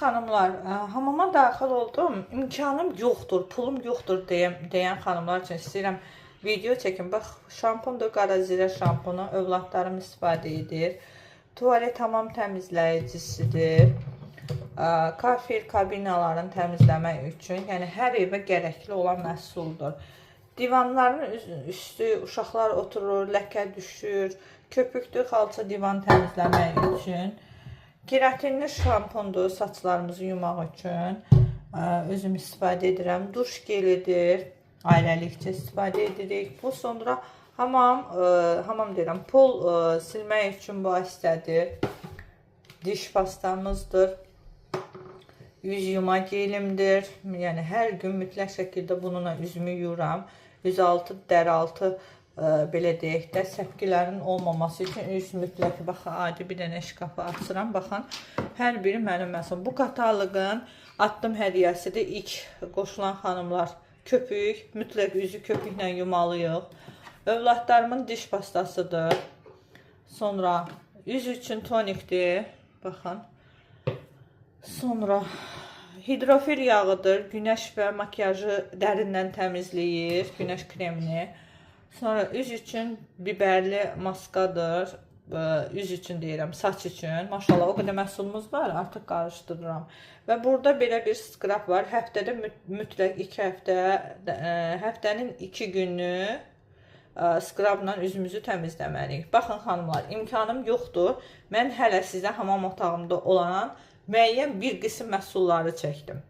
xanımlar, hamama daxil oldum. İmkanım yoxdur, pulum yoxdur deyən xanımlar üçün istəyirəm video çəkim. Bax, şampundur, qarazirə şampunu. Övladlarım istifadə edir. Tualet hamam təmizləyicisidir. Kafir kabinaların təmizləmək üçün, yəni hər evə gərəkli olan məhsuldur. Divanların üstü, uşaqlar oturur, ləkə düşür. Köpüklü xalça divan təmizləmək üçün. Keratinli şampundur, saçlarımızı yumaq üçün. Özüm istifadə edirəm. Duş gelidir, ailəlikcə istifadə edirik. Bu sonra hamam deyirəm, pul silmək üçün bu vasitədir. Diş pastamızdır. Yüz yuma gelimdir. Yəni hər gün mütləq şəkildə bununla üzümü yuram. Üzaltı, dəraltı belə deyək də, səpkilərin olmaması üçün üz mütləq, baxın, adi bir dənə şkafı açıram, baxın, hər biri mənim məsələn. Bu kataloqun addım hədiyyəsidir. İlk qoşulan xanımlar köpük, mütləq üzü köpüklə yumalıyıq. Övladlarımın diş pastasıdır. Sonra üz üçün tonikdir, baxın. Sonra hidrofil yağıdır, günəş və makyajı dərindən təmizləyir, günəş kremini. Sonra üz üçün biberli maskadır. Üz üçün deyirəm, saç üçün. Maşallah, o qədər məhsulumuz var, artıq qarışdırıram. Və burada belə bir skrab var. Həftədə mütləq 2 həftə, həftənin 2 günü skrabla üzümüzü təmizləməliyik. Baxın xanımlar, imkanım yoxdur. Mən hələ sizə hamam otağımda olan müəyyən bir qism məhsulları çəkdim.